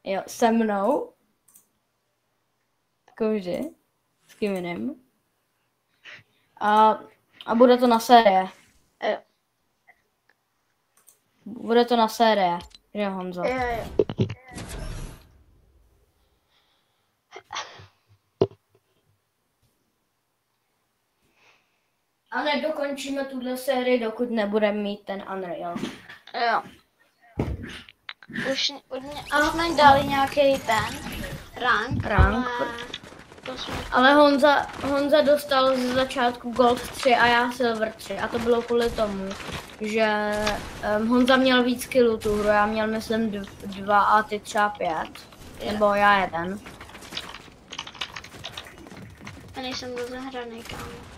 Jo, se mnou. Kouži. S kým jiným. A bude to na série. Jo. Bude to na série. Jo, Honzo. Jo. A nedokončíme tuhle sérii, dokud nebudeme mít ten Unreal. Jo. Už jsme dali nějaký ten rank. Ale Honza dostal ze začátku Gold 3 a já Silver 3 a to bylo kvůli tomu, že Honza měl víc killů tu hru, já měl myslím 2 a ty třeba 5, nebo já 1. Já nejsem rozehraný, kámo.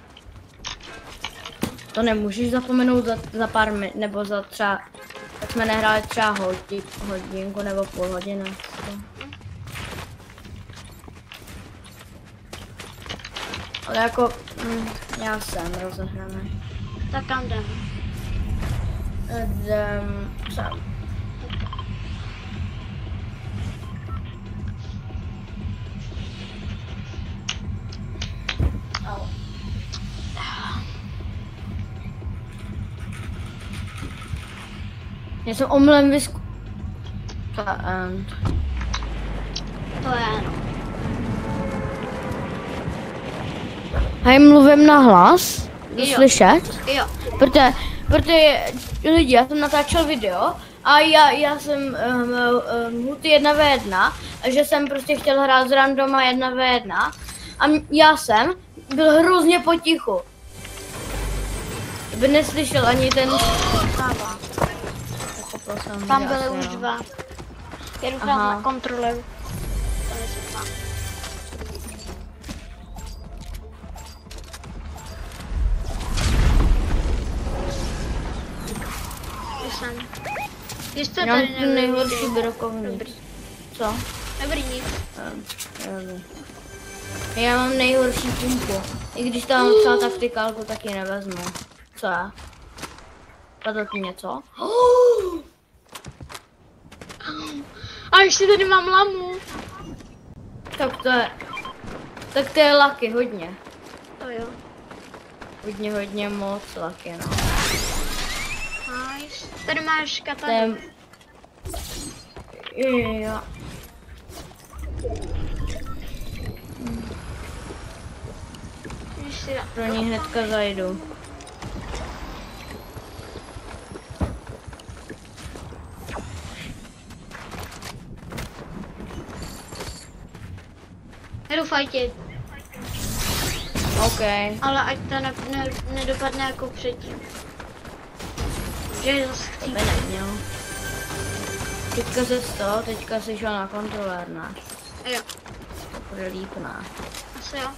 To nemůžeš zapomenout za pár minut, nebo za třeba, tak jsme nehráli třeba hodinku nebo půl hodiny. Ale jako, já jsem rozehraný. Tak kam jdem? Jdem sem. Já jsem omylem To je no. Hej, mluvím na hlas? Slyšet? Jo. Protože lidi, já jsem natáčel video a já jsem Huty 1v1, že jsem prostě chtěl hrát s randoma 1v1 a já jsem byl hrozně potichu. By neslyšel ani ten stává. Tam byly už 2. Jedu tam na kontroleru. Já mám ten nejhorší brokovník. Co? Dobrý nic. Já mám nejhorší pumpu. I když tam třeba taktikálku, tak ji nevezmu. Co já? Padlo ti něco? A ještě tady mám lamu. Tak to je lucky, hodně. To jo. Hodně moc lucky, no. Nice. Tady máš katanu. Jo. Pro ní hnedka zajdu. Jdu fajtit. OK. Ale ať to nedopadne jako předtím. Že je zase To by neměl. Teďka jsi šel na kontrolér náš. Jo. To bude líp, ne? Asi jo.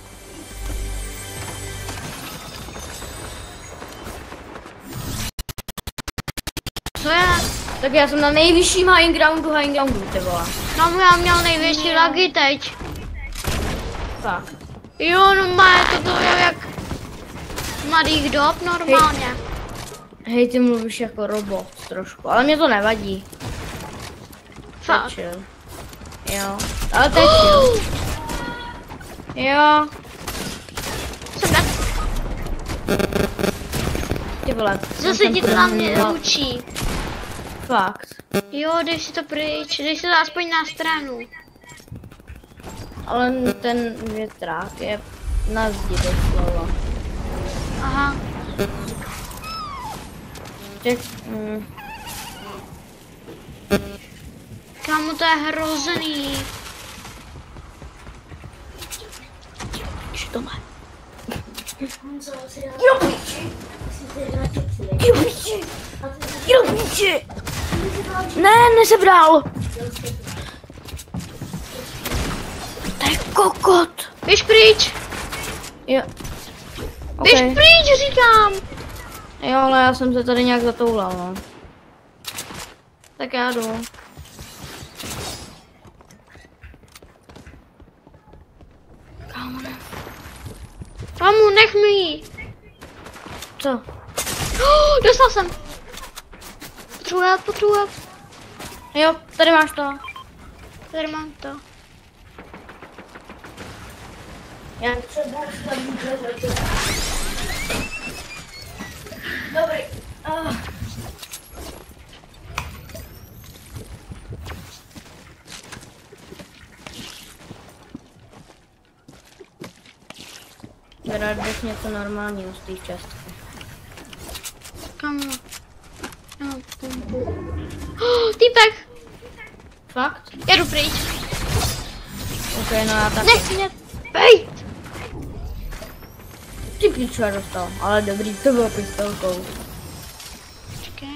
Co je? Tak já jsem na nejvyšším high groundu, ty vole. No já měl největší lagy teď. Fakt. Jo, no má to je jak mladých dob normálně. Hej, ty mluvíš jako robot trošku, ale mě to nevadí. Fakt. Jo, ale teď jo. Jsem tak. Ty vole. Zase ti to na mě učí. Fakt. Jo, dej si to pryč, dej si to aspoň na stranu. Ale ten větrák je na zdi doslova. Aha. Kámo, to je hrozný. Co to má? Jo, píči! Ne, nesebral! To je kokot! Běž pryč! Jo. Běž pryč, říkám! Jo, ale já jsem se tady nějak zatoulal, no. Tak já jdu. Kamu, nech mi! Co? Dostal jsem! Potřebuji. Jo, tady máš to. Tady mám to. Já třeba dobrý. Rád bych něco normálního z té částky. Kam? No, pumpu. Týpek! Fakt? Já jdu pryč. Ok, no já taky. Nech mě bejt! Ty piču já dostal, ale dobrý, to bylo pistolkou. Počkej.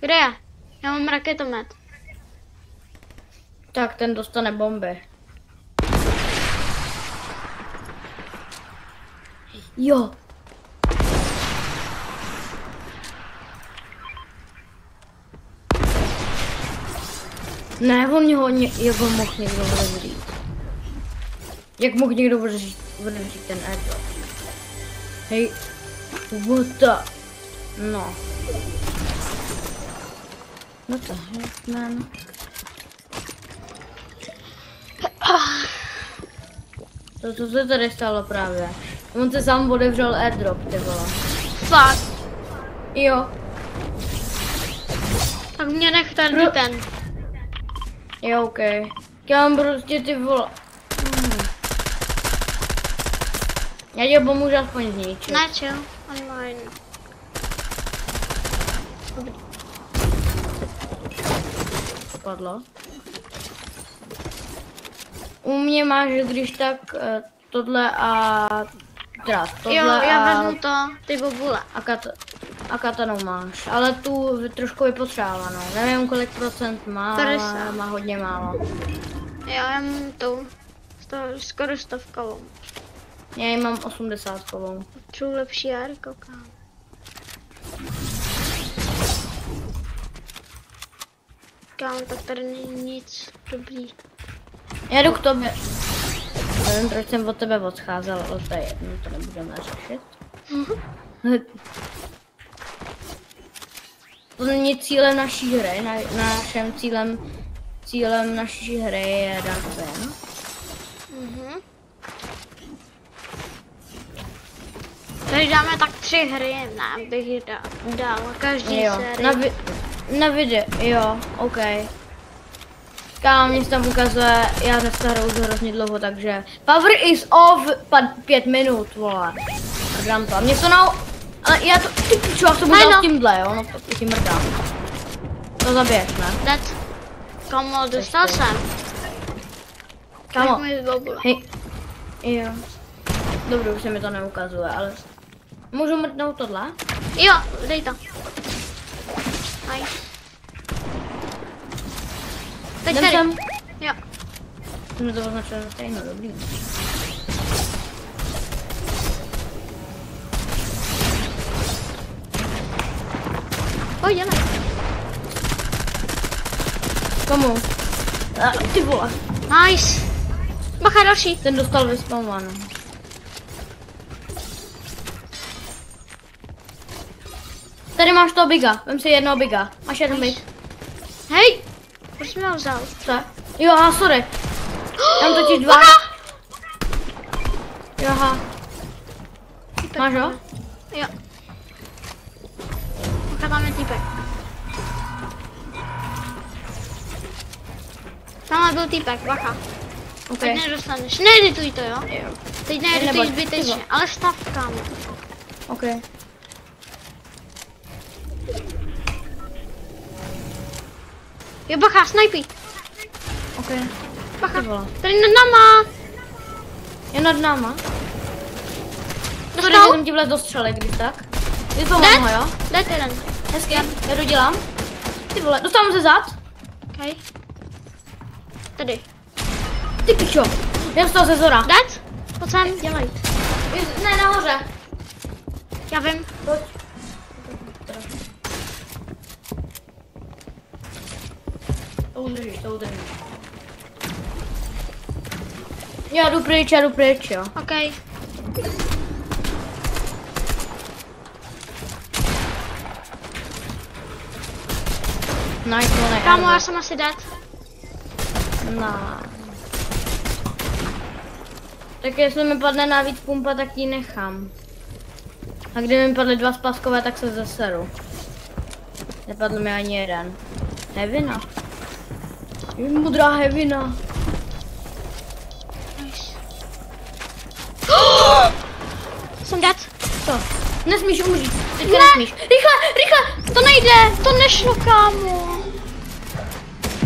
Kde je? Já mám raketomet. Tak ten dostane bomby. Jo. Ne, on mě hodně, jak on mohl někdo odevřít. Jak mohl někdo odevřít ten airdrop? Hej, what the? No. No to Hitman. To se tady stalo právě. On se sám otevřel airdrop, ty vole. Fakt. Jo. Tak mě nech tady ten. Jo, ok. Já mám prostě ty vole. Já ti pomůžu aspoň zničit. Ne, chill. Online. Spadlo. U mě máš, když tak tohle a teda tohle Jo, já a, vezmu to, ty bobule. a katanu máš, ale tu trošku vypotřebávanou. Nevím kolik procent má, 50. ale má hodně málo. Já mám tu skoro 100kovou. Já ji mám 80kovou. Potřebuji lepší járko, kámo. Kámo, tak tady není nic dobrý. Já jdu k tobě. Nevím, proč jsem od tebe odcházel, ale to je jedno, to nebudeme řešit. To není cílem naší hry, naším cílem naší hry je dát ven. Tady dáme tak 3 hry, ne, bych dal každý Jo, sérii. na video, jo, ok. Kámo, mě se tam ukazuje, já dneska hraju už hrozně dlouho, takže power is off 5 minut, vole. A dám to, a mě to ale já to, ty piču, já to budu dát s tímhle, jo, no to ti mrdám. To zabiješ, ne? Dead. Kámo, dostal jsem. Kámo, Tak mi zbobula. hej, jo. Dobře, už se mi to neukazuje, ale můžu mrtnout tohle? Jo, dej to. Nice. Teď Jdem tady. sem. Jo. Jsme to označili za stejno, dobrý. Pojď, jdeme. Komu? Ty vole. Nice. Bacha, další. Ten dostal vyspamovanou. Tady máš toho biga, vem si jednoho biga. Máš jeden big. Hej. Proč jsi mě ho vzal? Co? Jo, aha, sorry. Já mám totiž dva. Jo, aha. Máš ho? Jo. Bacha, tam je týpek. Tamhle byl týpek, bacha. Ok. Teď nedostaneš. Needituj to, jo? Jo. Teď needituj Neboj, zbytečně, tyvo. ale stav, kámo. Ok. Jo, bacha, snajpí. Ok. Bacha, Ty vole. tady nad náma. Je nad náma. Sorry, Dostal? že jsem ti vlez do střely, když tak. Vypomám Dead? ho, jo? Dead jeden. Hezky, já to dělám. Ty vole, dostávám se zad. Okay. Tady. Ty pičo. Já dostal ze zora. Dead? Pojď sem, dělej. Ne, nahoře. Já vím. Pojď. To udržíš, to udržíš. Já jdu pryč, jo. OK. Nice one. Kámo, já jsem asi dead. No. Tak jestli mi padne navíc pumpa, tak ji nechám. A kdyby mi padly 2 spaskové, tak se zeseru. Nepadl mi ani jeden. Hevina. Modrá hevina. Nice. Jsem dead. Co? Nesmíš umřít. Teďka nesmíš. Rychle, rychle! To nejde, to nešlo, kámo.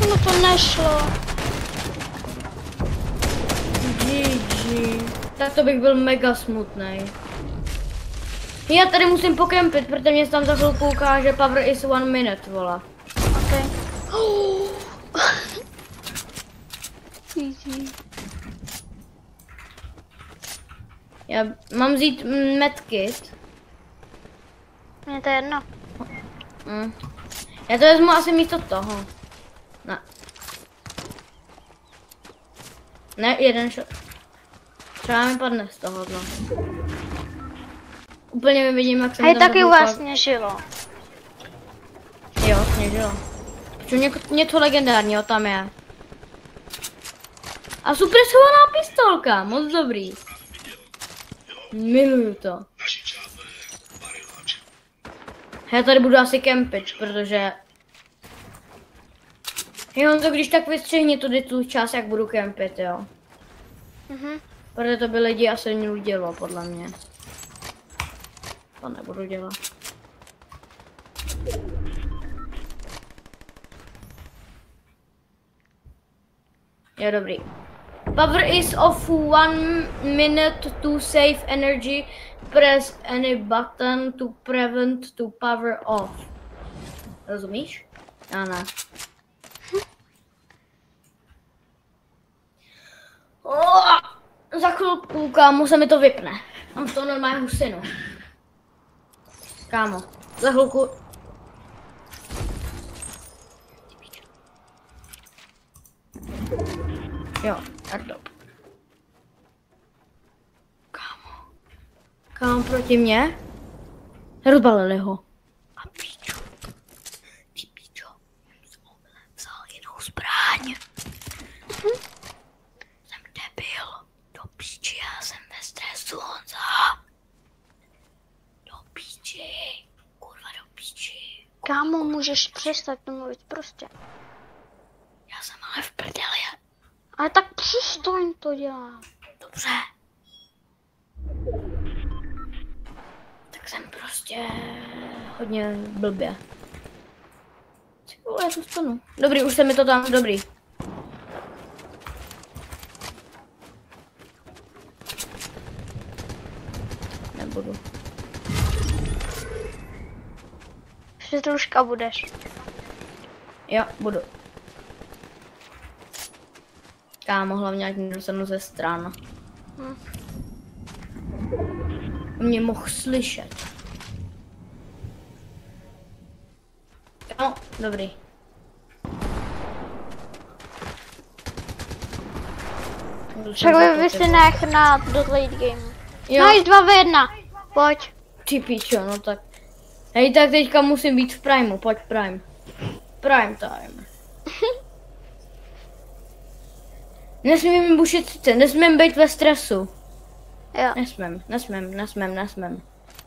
No to nešlo. GG. Tak to bych byl mega smutný. Já tady musím pokempit, protože mě tam za chvilku ukáže power is 1 minute, vola. Okay. Já mám vzít medkit. Mně to je jedno. Já to vezmu asi místo toho. Ne. Ne, jeden šel. Třeba mi padne z toho, no. Úplně mi vidím, jak jsem Hej, tam taky u zakoukal. vás sněžilo. Jo, sněžilo. Něco legendárního tam je. A supresovaná pistolka, moc dobrý. Miluju to. Já tady budu asi kempit, protože... Jo, to když tak vystřihni tu část, jak budu kempit, jo. Protože to by lidi asi nudilo, podle mě. To nebudu dělat. Je dobrý. Power is off 1 minute to save energy. Press any button to prevent to power off. Rozumíš? Ano. Za chvilku, kámo, se mi to vypne. Mám z toho normálně husinu. Kámo, za chvilku. Jo, tak to. Kámo, proti mě? Rozbalili ho. A píčo. Ty píčo. Vzal jinou zbraň. Jsem debil. Do píči, já jsem ve stresu, Honza. Do píči. Kurva, do píči. Kámo, můžeš přestat to mluvit prostě. Já jsem ale v prdeli. Ale tak přestaň to dělat. Dobře. Tak jsem prostě hodně blbě. Já tu stanu. Dobrý, už se mi to tam, dobrý. Nebudu. Přetruška budeš. Jo, budu. Kámo, hlavně ať nedostanu ze stran. Mě mohl slyšet. No, dobrý. Však vy si nech na do late game. Jo. Nice, 2v1. Pojď. Ty pičo, no tak. Hej, tak teďka musím být v Primeu, pojď Prime. Prime time. Nesmím bušit sice, nesmím být ve stresu. Jo. Nesmím.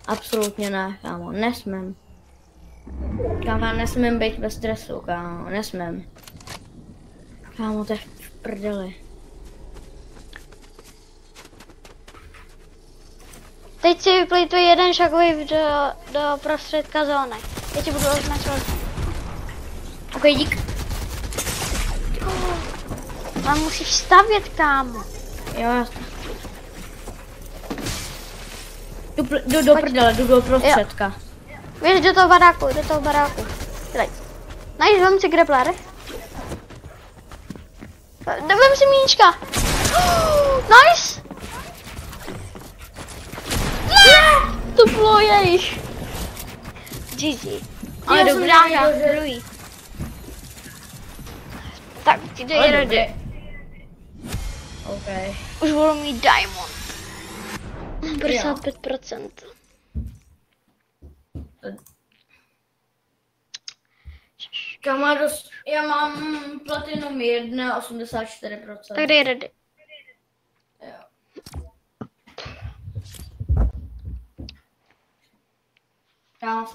Absolutně ne, kámo, nesmím. Kámo, nesmím být ve stresu, kámo, nesmím. Kámo, to je v prdeli. Teď si vyplejtuj jeden šakový do prostředka zóny. Já ti budu označovat. Ok, dík. Ale musíš stavět, kámo. Jo, jasně. Jdu do prdele, jdu do prostředka. Běž do toho baráku, Tady. Najít, vem si grappler. Vem si míčka. Nice. Ne! To bylo jejich. GG. Ale Já jsem dobrá ráda, hra, že- druhý. Tak, ti dej Ale rady. Ok. Už budu mít diamond. 55%. Kamaros, já mám platinum 1, 84%. Tak dej ready. Jo. Já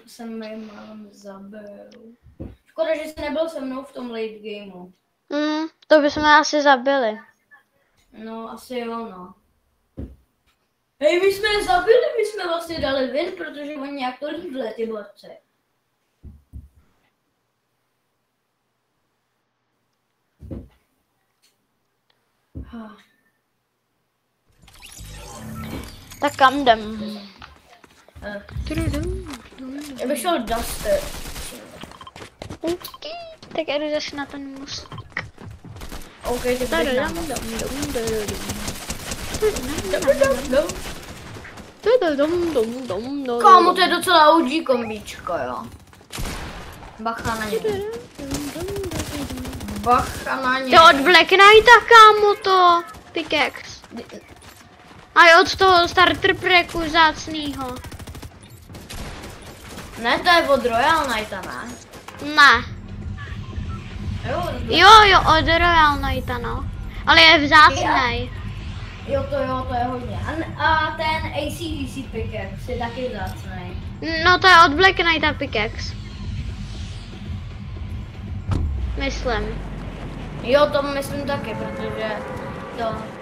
jsem je málem zabil. Škoda, že jsi nebyl se mnou v tom late gameu. To bychom asi zabili. No, asi jo, no. Hej, my jsme je zabili, my jsme vlastně dali win, protože oni nějak to líbili, ty borci. Tak kam jdem? Já bych šel Duster. Tak já jdu zase na ten most. OK, ty budeš na Kámo, to je docela OG kombíčko, jo. Bacha na ně. Bacha na ně. To od Black Knighta, kámo, to pickaxe. A jo, od toho starter packu vzácnýho. Ne, to je od Royal Knighta, ne? Ne. Jo, od Royal Knighta, no. Ale je vzácnej. Jo, to je hodně. A ten ACDC pickaxe je taky vzácnej. No to je od Black Knighta pickaxe. Myslím. Jo, to myslím taky, protože to...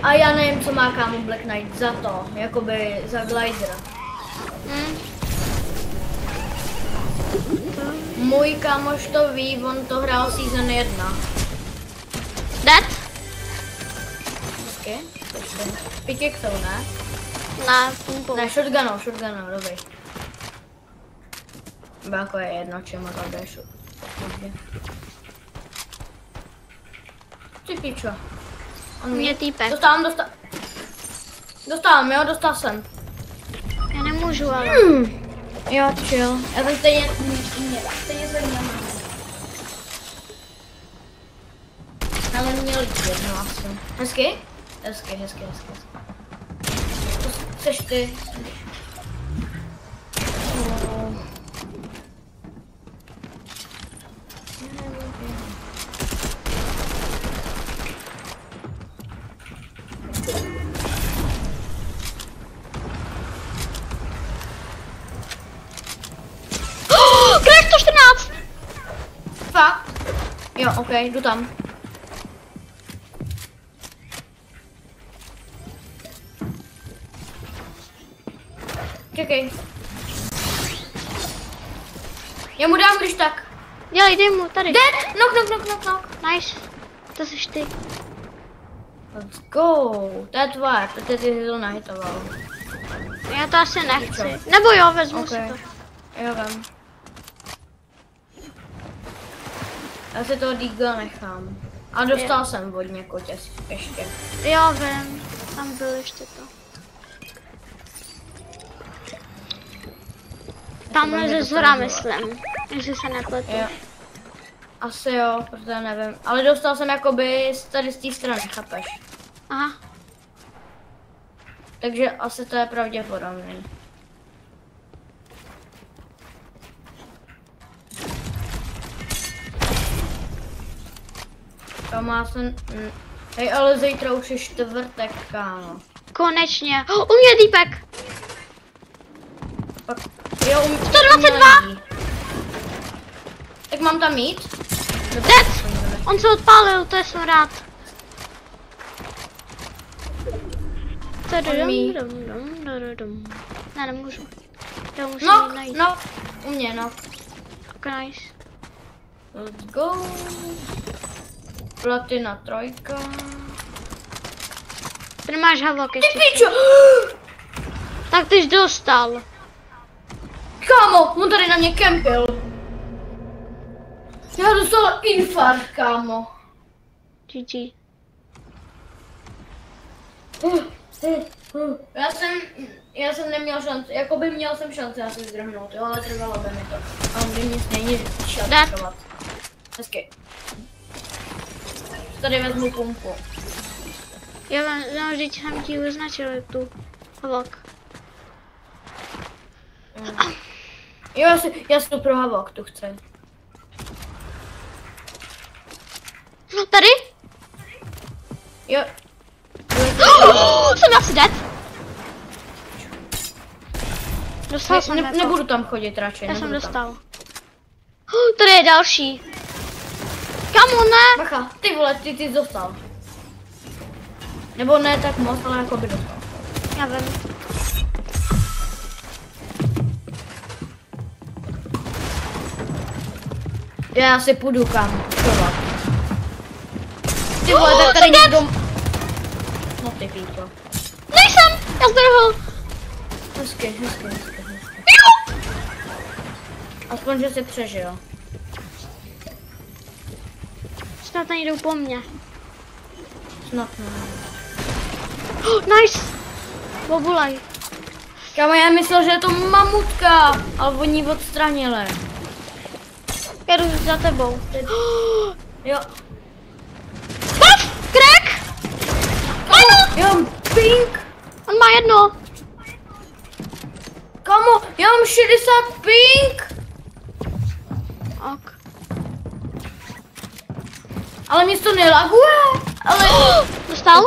A já nevím, co má kámo Black Knight za to, jakoby za glider. Můj kámoš to ví, on to hrál season 1. Dead? Hezky. Pickaxe, ne? Ne, Ne, shotgunou, dobrý. Jako je jedno, čemu to jdeš. Ty pičo. Mě týpek. Dostal jsem. Já nemůžu, ale. Jo, chill. Já jsem stejně se nemám. Ale měl jedno asi. Hezky? Hezky. To chceš ty. Crash 114! Fakt? Jo, OK, jdu tam. Čekej. Já mu dám, když tak. Dělej, dej mu, tady. Dead! Knock. Nice. To jsi ty. Let's go. To je tvoje, protože ty to nahitoval. Já to asi nechci. Nebo jo, vezmu si to. Jo, vem. Já si toho Deagla nechám. A dostal jsem od někud ještě. Jo, vím. Tam byl ještě to. Tamhle ze zhora myslím, jestli se nepletu. Jo. Asi jo, protože nevím. Ale dostal jsem jakoby tady z té strany, chápeš? Aha. Takže asi to je pravděpodobný. Kámo, jsem... Hej, ale zítra už je čtvrtek, kámo. Konečně. U mě týpek. Pak... Jo, 122! Tak mám tam jít? Dead! On se odpálil, to jsem rád. Ne, nemůžu. Já musím jít najít. No, u mě, no. Ok, nice. Let's go. Platina 3. Tady máš havok ještě. Ty pičo! Tak ty jsi dostal. Kámo, on tady na mě kempil. Já dostala infarkt, kámo. GG. Já jsem neměl šanci, jakoby měl jsem šanci asi zdrhnout, jo, ale trvalo by mi to. A on by mě stejně šel. Hezky. Tady vezmu pumpu. Já vám, vždyť jsem ti označil tu havok. Jo, já si tu pro havok tu chci. No, tady? Jo. Jsem asi dead. Dostal jsem něco. Nebudu tam chodit radši. Já jsem dostal. Tady je další. Kamo, ne? Bacha, ty vole, ty jsi dostal. Nebo ne tak moc, ale jako by dostal. Já vím. Já si půjdu kam. Chovat. Ty vole, tak tady někdo... No ty píko. Nejsem! Já zdrhl. Hezky. Jo! Aspoň, že jsi přežil. Snad nejdou po mně. Snad ne. Nice! Bobulaj. Kámo, já myslel, že je to mamutka, ale oni ji odstranili. Já jdu za tebou. Jo. Crack! Já mám ping. On má jedno. Kámo, já mám 60 ping. Ok. Ale mě to nelaguje. Ale... Dostal?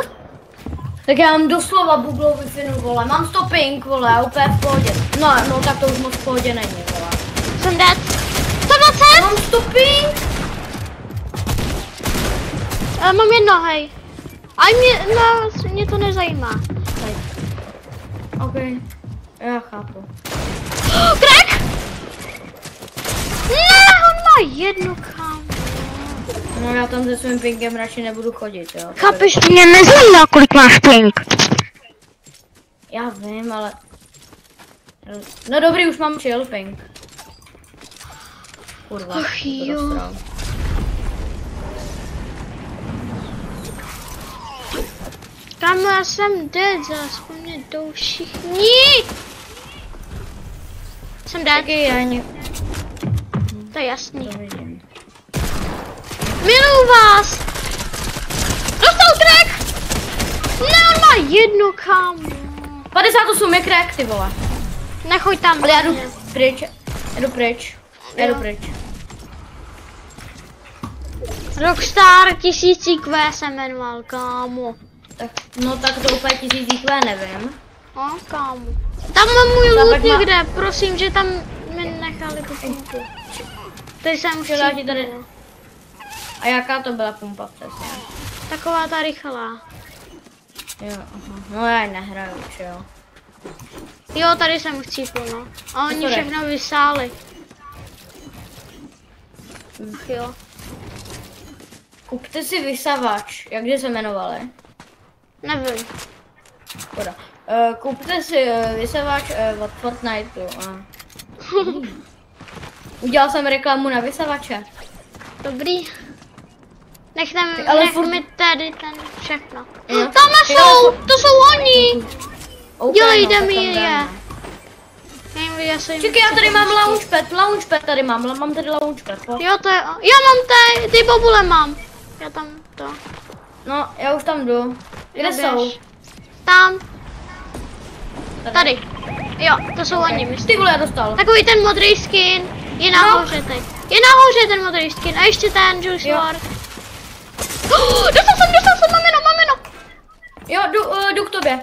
Tak já mám doslova bublou Wi-Fi, vole. Mám 100 ping, vole, a úplně v pohodě. No, tak to už moc v pohodě není, vole. Jsem dead. 120? Mám 100 ping. Mám jedno, hej. A mě to nezajímá. OK. Já chápu. Crack! Ne, on má jedno, kámo. No já tam se svým pingem radši nebudu chodit, jo. Chápeš, mě nezajímá, kolik máš ping. Já vím, ale... No dobrý, už mám chill ping. Kurva, Ach jo. Kámo, já jsem dead, zase po mě jdou všichni. Jsem dead. Taky já To je jasný. to vidím. Miluju vás! Dostal crack! Ne, on má jedno, kámo. 58 je crack, ty vole. Nechoď tam. Ale já jdu pryč. Já jdu pryč. Rockstar 1000 IQ se jmenoval, kámo. Tak, no tak to úplně 1000 IQ nevím. No, kámo. Tam mám můj Tam loot tak má- někde, prosím, že tam mi nechali tu pumpu. Tady jsem už Chtěla ti tady... A jaká to byla pumpa přesně? taková ta rychlá. Jo, aha. No já ji nehraju už, jo. Jo, tady jsem už cípl, no. A oni to jde. všechno vysáli. Jo. Kupte si vysavač. Jak se jmenovali? Nevím. Škoda. Kupte si vysavač od Fortniteu. Udělal jsem reklamu na vysavače. Dobrý. Nech furt- mi tady ten všechno. Jo. Tam Jo, jsou, to jsou oni. OK, Dělej, no, tak jdeme tam je. jdeme. Nevím, já jsem... Čekaj, já tady mám launchpad tady mám tady launchpad, po. Jo, to je... Já mám ty bobule mám. Já tam to... No, já už tam jdu. Kde Jo, jsou? běž. Tam. Tady. Jo, to jsou oni, myslím. Ty vole, já dostal. Takový ten modrý skin. Je nahoře teď. Je nahoře ten modrý skin. A ještě ten Juice Jo. War. Dostal jsem, mám jenom. Jo, jdu k tobě.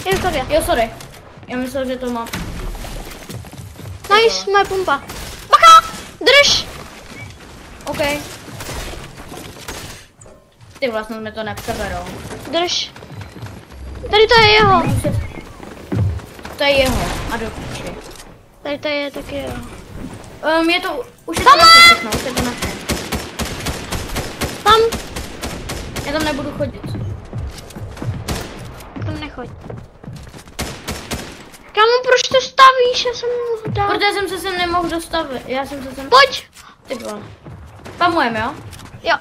Je to je. Jo, sorry. Já myslel, že to mám. Nice, moje pumpa. Bacha, drž. OK. Ty vlastně mi to nepřeberou. Drž. Tady to je jeho. To je jeho. A do píči. Tady to je taky jeho. Je to, už je to naše všechno, už je to naše. Tam. Já tam nebudu chodit. Tam nechoď. Kámo, proč to stavíš? Já jsem mohl dát. Protože jsem se sem nemohl dostavit. Já jsem se sem... Pojď. Ty vole. Pamujem, jo? Jo.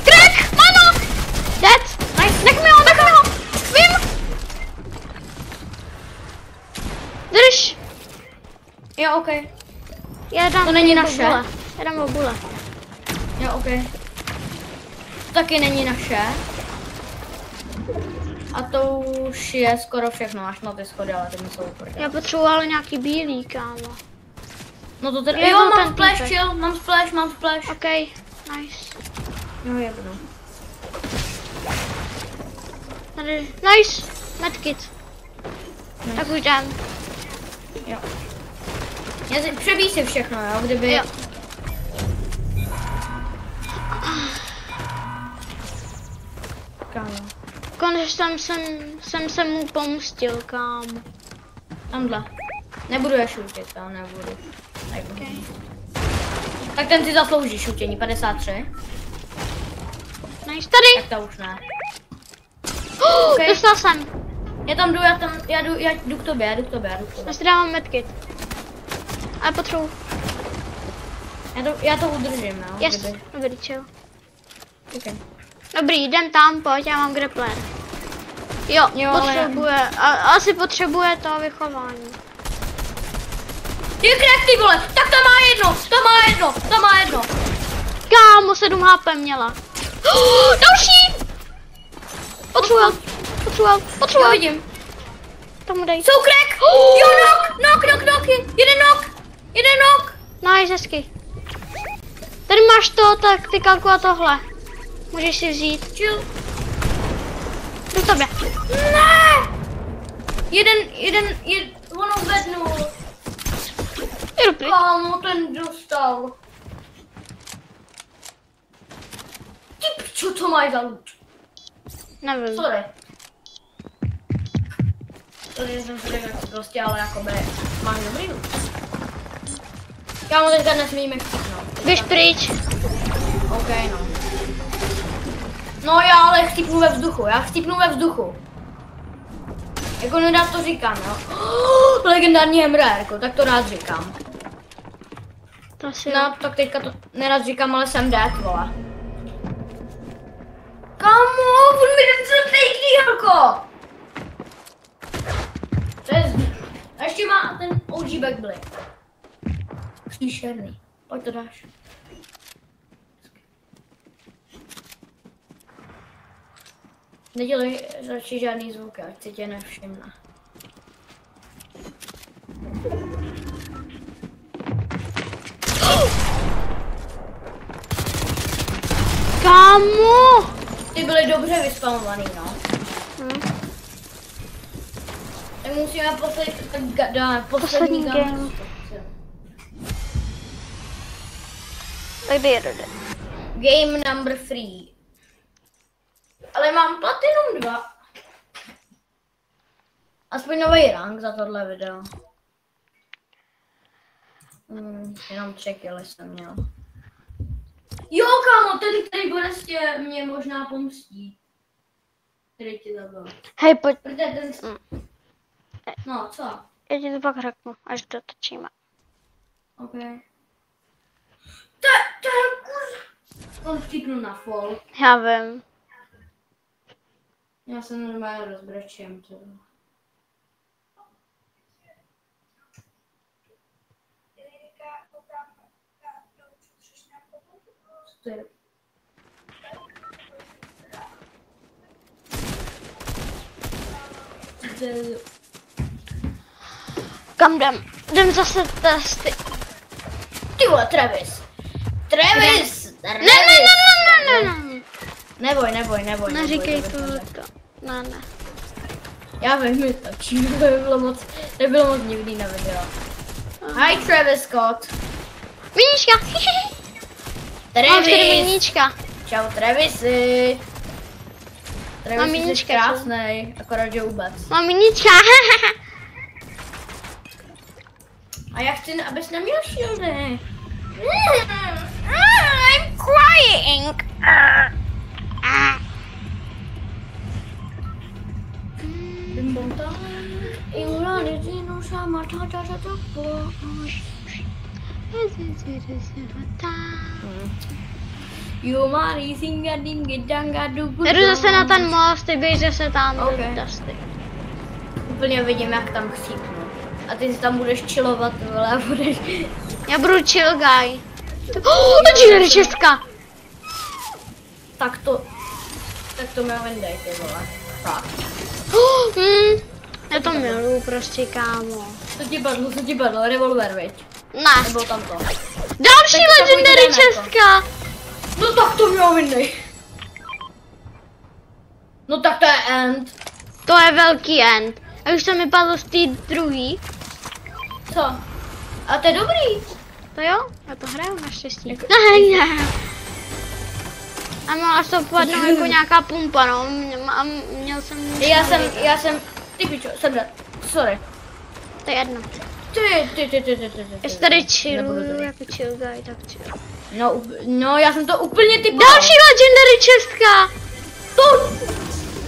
Crack, mano. Dead. Nice. Nech mi ho. Vím. Drž. Jo, OK. Já dám To není ty naše. bobule. Já dám bobule. Jo, OK. To taky není naše. A to už je skoro všechno, až na ty schody, ale ty mi jsou úplně. Já potřebuji ale nějaký bílý, kámo. No to teda, Jo, jo, ten mám splash, týpek. chill, mám splash. OK. Nice. No jedno. Tady, nice. Medkit. Nice. Tak už jdem. Jo. Přebíj si všechno, jo, kdyby... Jo. Kámo. Konečně jsem se mu pomstil, kámo. Tamhle. Nebudu je šutit, to nebudu. Okay. Tak ten si zaslouží šutění, 53. Nice, tady. Tak to už ne. Okay. Dostal jsem. Já jdu k tobě. Já si dávám medkit. Ale potřebuji. Já to udržím, jo. Yes, Kdyby. dobrý, chill. Okay. Dobrý, jdem tam, pojď, já mám grappler. Jo, potřebuje, asi potřebuje to vychování. Je crack, ty vole, tak to má jedno. Kámo, 7 HP měla. Další! Potřeboval. Já vidím. Tomu dej. Jsou crack! Jo, knock, jeden knock. Nice, hezky. Tady máš to, taktikalku a tohle. Můžeš si vzít. Chill. Jdu k tobě. Ne! Ono zvednul. Jdu pryč. Kámo, ten dostal. Ty pičo, co máš za loot? Nevím. Sorry, jsem se řekl prostě, ale jakoby máš dobrý loot. Kámo, teďka nesmíme chcípnout. Běž pryč. OK, no. No já ale chcípnu ve vzduchu, Jako nedá to říkám, jo. Legendární MRR, tak to rád říkám. To si... No, tak teďka to nerad říkám, ale jsem dead, vole. Kámo, on mi jde celý jako. To je a ještě má ten OG backblade. Příšerný. Pojď to dáš. Nedělej radši žádný zvuk, ať se tě nevšimne. Kámo! Ty byly dobře vyspamovaný, no. Tak musíme poslední game. Tak jde. Game number 3. Ale mám Platinum 2. Aspoň nový rank za tohle video. Jenom 3 killy jsem měl. Jo, kámo, ten, který prostě mě možná pomstí. Který ti zabil. Hej, pojď. Protože ten... No, co? Já ti to pak řeknu, až dotočíme. OK. To je kus... On vtipnul na fall. Já vím. Já se normálně rozbrečím, to. Kam jdem? Jdem zase testy. Ty vole, Travis! Ne. Neboj. Neříkej to. Ne. Já vím, mi stačí, to bylo moc divný na video. Hi Travis Scott. Miníčka. Mám 4 miníčka. Čau Travisy. Mám Travis, jsi miníčka, krásnej, akorát že vůbec. Mám miníčka. A já chci, abys neměl shieldy. I'm crying. Jdu zase na ten most, ty běž zase tam. Okay. Úplně vidím, jak tam chcípnu. A ty si tam budeš chillovat, vole, a budeš... Já budu chill guy. Legendary čestka. Tak to mě vendej, ty vole. Tak. Já to miluju prostě, kámo. Co ti padlo, revolver, viď? Ne. Nebo tam to. Další legendary čestka. No tak to mělo vyndej. No tak to je end. To je velký end. A už to mi padlo z té druhý. Co? A to je dobrý. To jo, já to hraju naštěstí. Ne. A mohla to padnout jako nějaká pumpa, no. A měl jsem... Já jsem, ty pičo, jsem rád. Sorry. To je jedno. Ty. Já se tady chilluju, jako chill guy, tak chill. No, já jsem to úplně typoval. Další legendary čestka! To...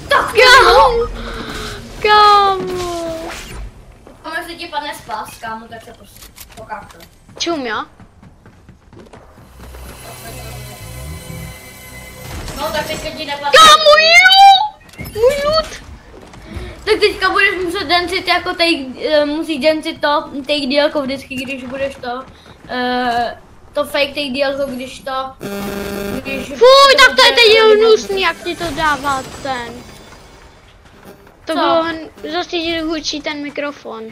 Tak Kámo! Kámo! A jestli ti padne spás, kámo, tak se prostě pokápne. Čum, jo? No, tak teďka ti nepadne. Kámo, jo! Můj loot! Tak teďka budeš muset dancit jako musíš dancit to take dílko vždycky, když budeš to fake take dílko, když Fuj, tak to je teď hnusný, jak ti to dává ten. To Co? bylo zase hlučí ten mikrofon.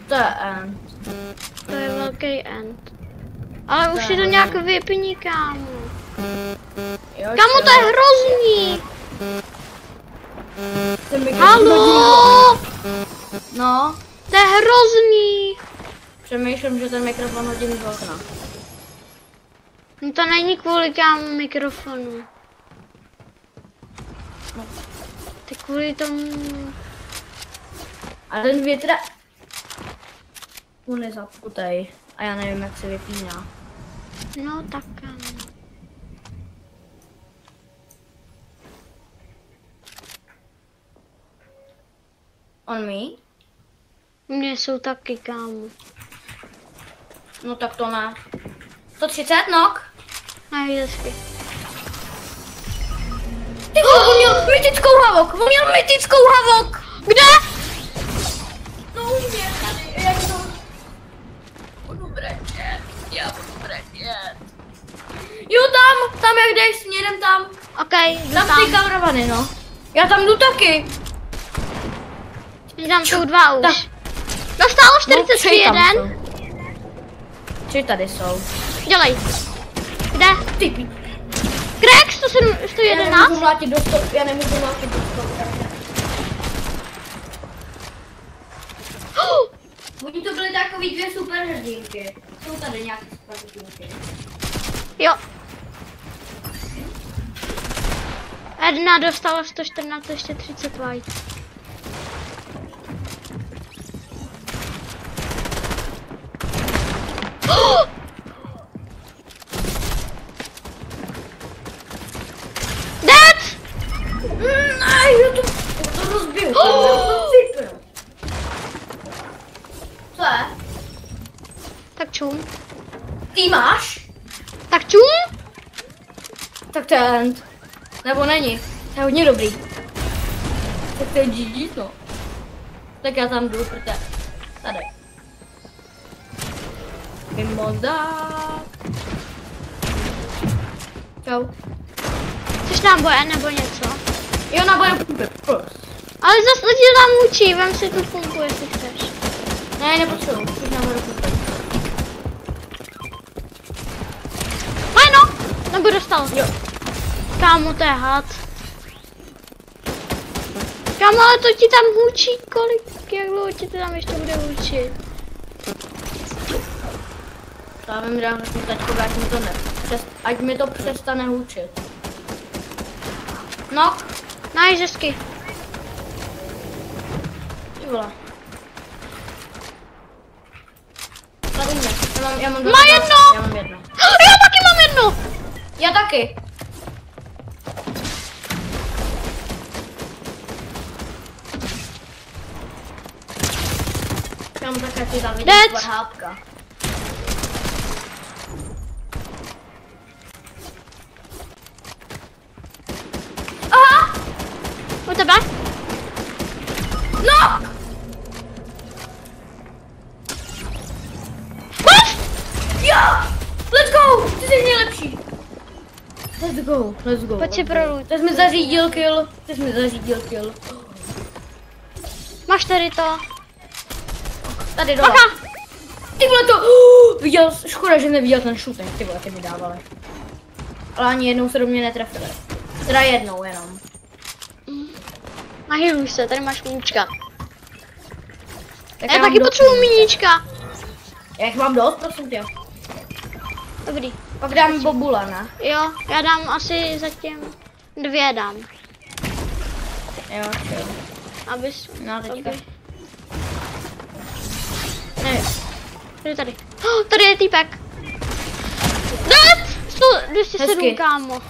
To je end. To je velký end. Ale už je to nějak vypni, kámo. Jo, Kámo, to je hrozný. ten mikrofon. Haló! No, To je hrozný. přemýšlím, že ten mikrofon hodím z okna. No to není kvůli kámo mikrofonu. To je kvůli tomu... A ten větr... On je zapnutej a já nevím, jak se vypíná. No tak kámo. On mi? U mě jsou taky kámo. No tak to ne. 130 nok? Nejhezky. Ty on měl mytickou havok! On měl mytickou havok! Kde? No u mě tady, jak to... Budu brečet, já budu brečet. Jo tam jak jdeš směrem tam. Okej, jdu Tam tam. ty kavravany, no. Já tam jdu taky. Tam jsou dva už. Tak. Dostalo No, tři 41. tam jsou. 3 tady jsou. Dělej. Kde? Ty pí. Crack 111. Já nemůžu mlátit do 100, já nemůžu mlátit do 100. Oni to byly takový dvě super hrdinky. Jsou tady nějaké super hrdinky. Jo. Jedna dostala 114, ještě 30 white. Dead! Ne, já to rozbiju. Já to vypnu. Co je? Tak čum. Ty máš? Tak čum? Tak to je end. Nebo není. To je hodně dobrý. Tak to je GG no. Tak já tam jdu, protože tady. Mimozák. Čau. Chceš náboje nebo něco? Jo, náboje pumpy, Ale zase tě tam učí, vem si tu pumpu, jestli chceš. Ne, nepotřebuji, už náboje pumpy. Fajno! Nebo dostal. Jo. Kámo, to je had. Kámo, ale to ti tam hůčí, jak dlouho ti to tam ještě bude hůčit? Já vím, že řeknu taťkovi, ať mi to přestane hůčit. No, Nice, hezky. ty vole. Tady mě, já mám Má jedno! Já mám jedno. Já taky mám jedno! Já taky. Já mám také ty tam vidím Dead. hápka. Aha! U tebe? No! What? Jo! Let's go! Ty jsi nejlepší. Let's go. Pojď si pro loot. Ty jsi mi zařídil kill. Máš tady to. Tady dole. Bacha! Ty vole to, viděl, škoda, že neviděl ten šutek, ty vole, ty mi dávali. Ale ani jednou se do mě netrefili. Teda jednou jenom. Nahyluj se, tady máš míníčka. Tak Já mám taky dost potřebuji míníček. míníčka. Já jich mám dost, prosím tě. Dobrý. Pak dám bobula, ne? Jo, já dám asi zatím 2 dám. Jo, jo. Abys... No, teďka. aby... Ne, Tady. Tady je týpek. Dead! 207, Hezky. kámo.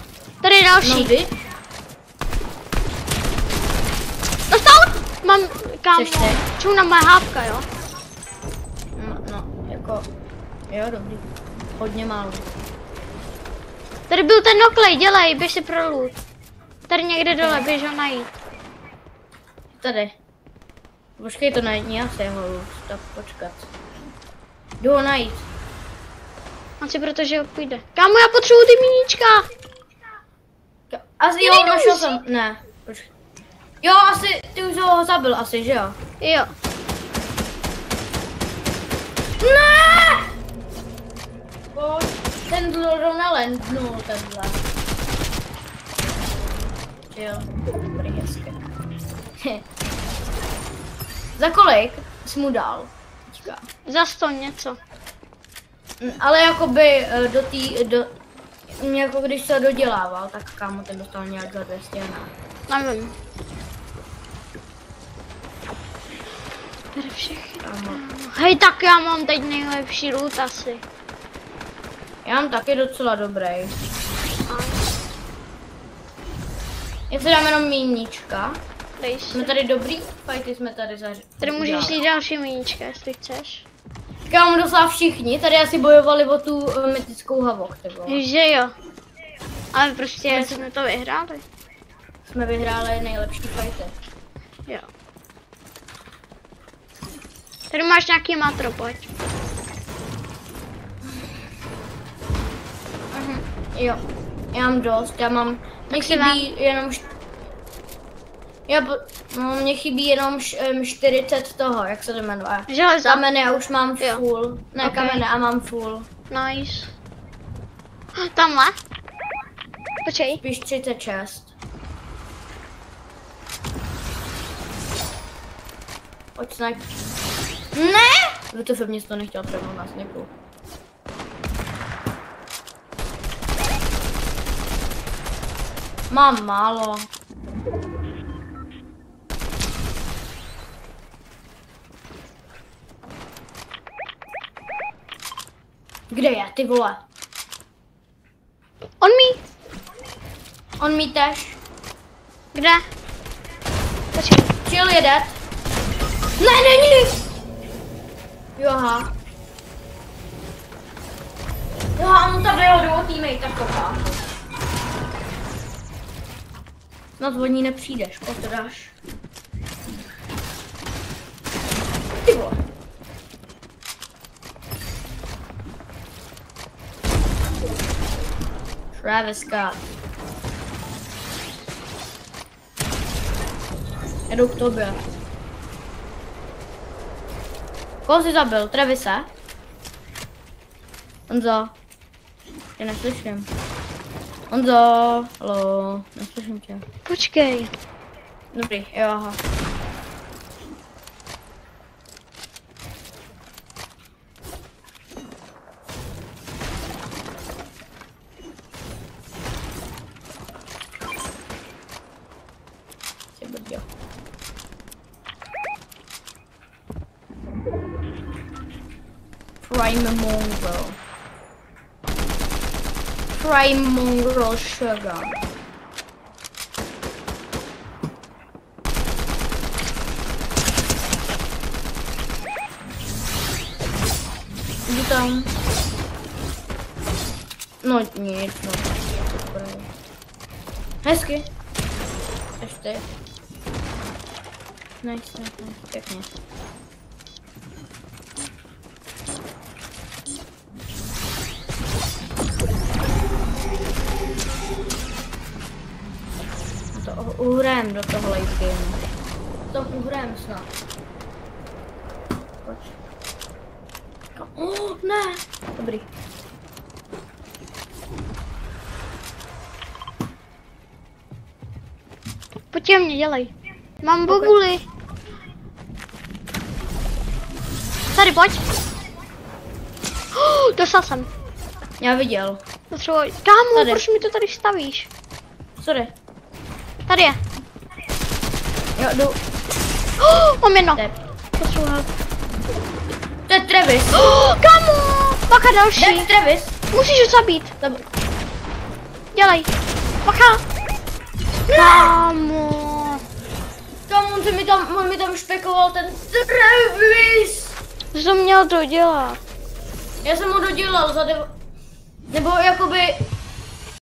Tady je další. no kdy? Dostal! Mám, kámo. Chceš ty? Čau na moje hávka, jo? No, jako, jo, dobrý. Hodně málo. Tady byl ten noklej, dělej, běž si pro loot. Tady někde dole, běž ho najít. Tady. Počkej, to najít asi jeho loot, tak počkat. Jdu ho najít. Asi protože ho půjde. Kámo, já potřebuji ty míníčka. Asi jo, našel jsem, ne, počkej. Jo, asi, ty už ho zabil asi, že jo? Jo. Ne! Pojď, ten zrovna landnul, tenhle. Jo, dobrý, hezky. Za kolik jsi mu dal? Teďka. Za 100 něco. Ale jakoby jako když se dodělával, tak kámo ten dostal nějak za 200, ne? Nevím. Tady všechny. Hej, tak já mám teď nejlepší loot asi. Já mám taky docela dobrý. Já si dám jenom míníčka. Dej Jsme si. tady dobrý, fajty jsme tady Tady můžeš jít další míníčka, jestli chceš. Kámo dostala všichni, tady asi bojovali o tu mytickou havok, ty vole. Že jo. Ale prostě jsme to vyhráli. Jsme vyhráli nejlepší fajty. Jo. Tady máš nějaký matro, pojď. Jo, já mám dost, já mám, mě si vem. chybí jenom, mě chybí jenom 40 toho, jak se to jmenuje. Železa. Kameny já už mám Jo. full, ne Ok. kameny a mám full, Nice. Tamhle. Počkej. spíš 36. Pojď snipe. Ne! To mě to nechtěl trefnout na snipu. Mám málo. Kde je, ty vole? On mít tež. Kde? Počkej. Chill je dead. Ne, není! Jo, aha. Jo, a on tam jel do teammate, tak to chápu. Na zvodní nepřijdeš, to dáš. Ty vole. Travis Scott. Jdu k tobě. Koho jsi zabil? Travise? Honzo. Tě neslyším. Honzo. Haló. Neslyším tě. Počkej. Dobrý, jo, aha. Jsi brďo. Prime Mongrel. Prime Mongrel Sugar. Jdu tam. No nic, no. Hezky. Ještě. Nice, pěkně. To uhrajem do toho late game. To uhrajem snad. Pojď. Oh, ne. Dobrý. Pojď ke mně, dělej. Mám bobuli. Tady, pojď. Dostal jsem. Já viděl. Potřebuji. Kámo, Tady. proč mi to tady stavíš? Sorry. Tady je. Jo, jdu. Mám jedno. Jde. Potřebuji help. To je Travis. Kámo, bacha další. Jde Travis. Musíš ho zabít. Dělej. Bacha. Kámo. Kam on mi tam špekoval ten Travis. Co jsem měl to dělat? Já jsem ho dodělal za nebo jakoby